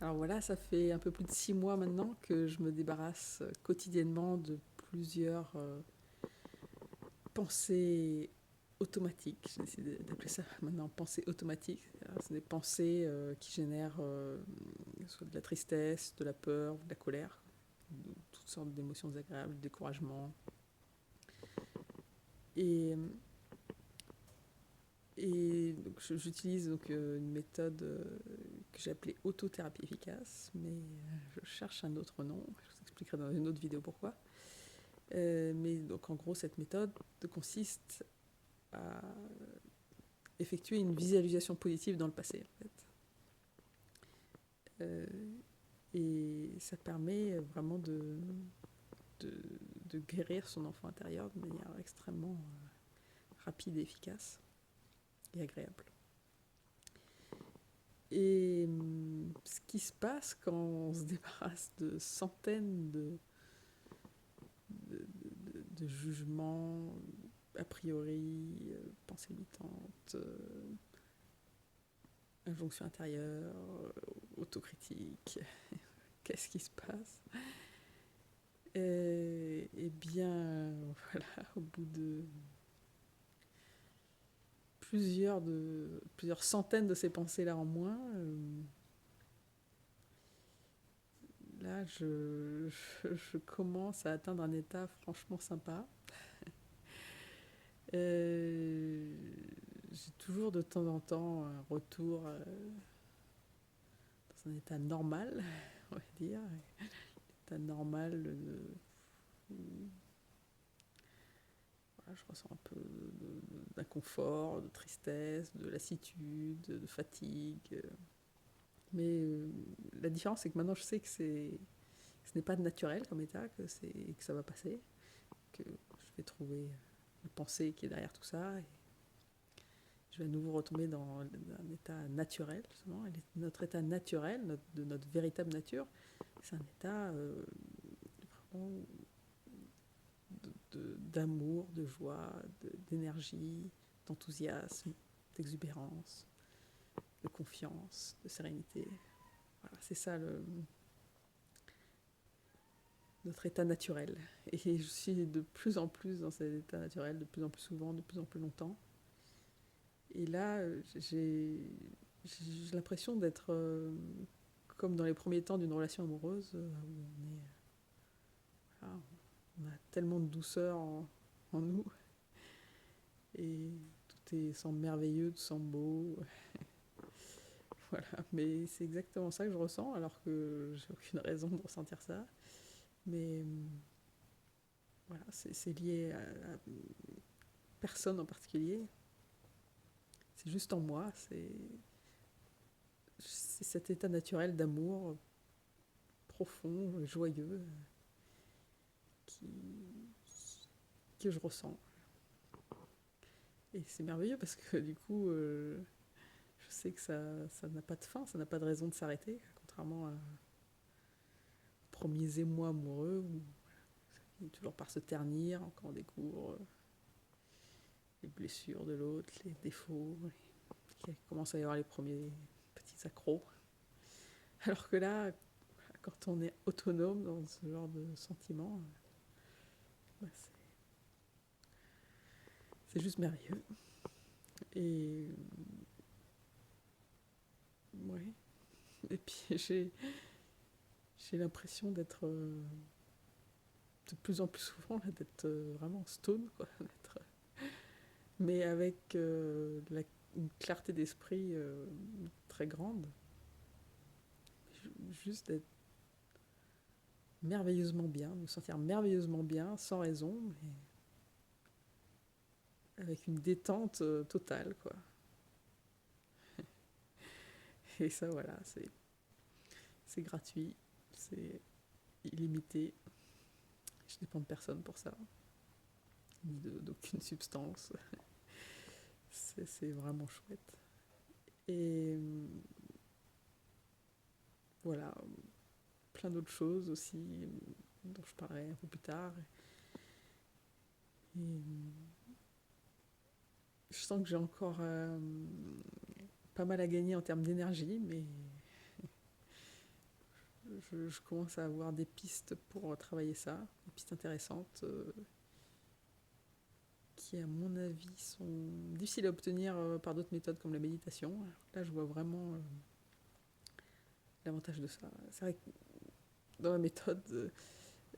Alors voilà, ça fait un peu plus de 6 mois maintenant que je me débarrasse quotidiennement de plusieurs pensées automatiques. J'ai décidé d'appeler ça maintenant pensées automatiques. C'est des pensées qui génèrent soit de la tristesse, de la peur, de la colère, toutes sortes d'émotions désagréables, de découragement. Et, donc j'utilise une méthode que j'ai appelée autothérapie efficace, mais je cherche un autre nom. Je vous expliquerai dans une autre vidéo pourquoi. Mais donc en gros, cette méthode consiste à effectuer une visualisation positive dans le passé, en fait. Euh, et ça permet vraiment de, de guérir son enfant intérieur de manière extrêmement rapide et efficace et agréable. Et ce qui se passe quand on se débarrasse de centaines de jugements, a priori, pensées limitantes, injonction intérieure, autocritique, qu'est-ce qui se passe? Et bien, voilà, au bout de plusieurs centaines de ces pensées-là en moins, là, je commence à atteindre un état franchement sympa. Euh, j'ai toujours de temps en temps un retour dans un état normal, on va dire, un état normal voilà, je ressens un peu d'inconfort, de tristesse, de lassitude, de fatigue. Mais la différence, c'est que maintenant, je sais que ce n'est pas naturel comme état, que ça va passer, que je vais trouver la pensée qui est derrière tout ça. Et je vais à nouveau retomber dans un état naturel, justement. Et notre état naturel, de notre véritable nature, c'est un état vraiment d'amour, de joie, d'énergie, d'enthousiasme, d'exubérance, de confiance, de sérénité. Voilà, c'est ça notre état naturel. Et je suis de plus en plus dans cet état naturel, de plus en plus souvent, de plus en plus longtemps. Et là, j'ai l'impression d'être comme dans les premiers temps d'une relation amoureuse, où voilà, on a tellement de douceur en nous, et tout semble merveilleux, tout semble beau. Voilà, mais c'est exactement ça que je ressens, alors que j'ai aucune raison de ressentir ça. Mais voilà, c'est lié à personne en particulier. C'est juste en moi. C'est cet état naturel d'amour profond, joyeux, qui, que je ressens. Et c'est merveilleux parce que du coup, je sais que ça n'a pas de fin, ça n'a pas de raison de s'arrêter, contrairement à premiers émois amoureux où ça finit toujours par se ternir, quand on découvre les blessures de l'autre, les défauts, qu'il commence à y avoir les premiers petits accros. Alors que là, quand on est autonome dans ce genre de sentiments, bah c'est juste merveilleux. Et ouais. Et puis j'ai l'impression d'être de plus en plus souvent d'être vraiment stone, quoi. Mais avec une clarté d'esprit très grande. Juste d'être merveilleusement bien, me sentir merveilleusement bien, sans raison, mais avec une détente totale, quoi. Et ça, voilà, c'est gratuit, c'est illimité. Je dépends de personne pour ça, ni d'aucune substance. C'est vraiment chouette. Et voilà, plein d'autres choses aussi, dont je parlerai un peu plus tard. Et je sens que j'ai encore pas mal à gagner en termes d'énergie, mais je commence à avoir des pistes pour travailler ça, des pistes intéressantes qui, à mon avis, sont difficiles à obtenir par d'autres méthodes comme la méditation. Alors là, je vois vraiment l'avantage de ça. C'est vrai que dans ma méthode,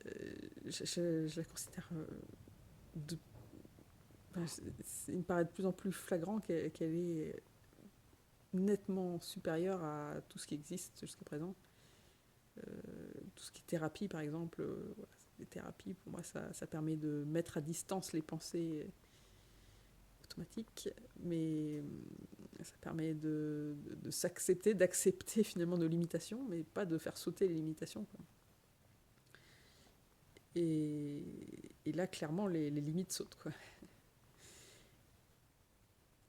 je la considère de enfin, il me paraît de plus en plus flagrant qu'elle est nettement supérieure à tout ce qui existe jusqu'à présent. Tout ce qui est thérapie, par exemple, voilà, les thérapies, pour moi, ça permet de mettre à distance les pensées automatiques, mais ça permet de s'accepter, d'accepter finalement nos limitations, mais pas de faire sauter les limitations, quoi. Et là, clairement, les limites sautent, quoi.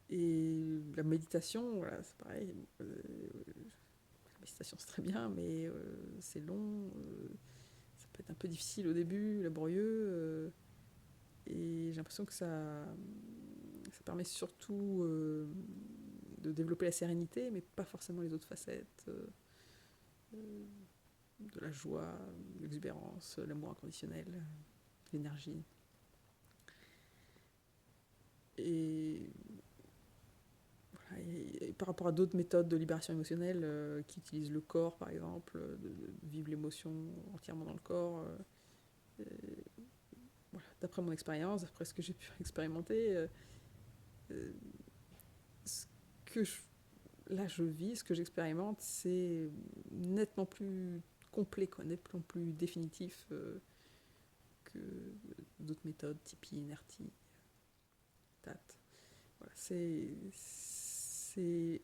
Et la méditation, voilà, c'est pareil. La méditation, c'est très bien, mais c'est long. Ça peut être un peu difficile au début, laborieux. Et j'ai l'impression que ça permet surtout de développer la sérénité, mais pas forcément les autres facettes de la joie, l'exubérance, l'amour inconditionnel, l'énergie. Et, voilà, et par rapport à d'autres méthodes de libération émotionnelle qui utilisent le corps, par exemple, de vivre l'émotion entièrement dans le corps, voilà, d'après mon expérience, d'après ce que j'ai pu expérimenter, ce que là je vis, ce que j'expérimente, c'est nettement plus complet, quoi, nettement plus définitif que d'autres méthodes, Tipeee, Inerti, TAT. Voilà, c'est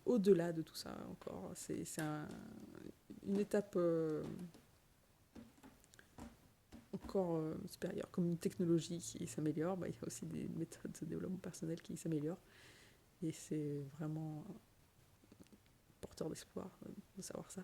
au-delà de tout ça encore. C'est une étape encore supérieure. Comme une technologie qui s'améliore, il y a aussi des méthodes de développement personnel qui s'améliorent. Et c'est vraiment porteur d'espoir de savoir ça.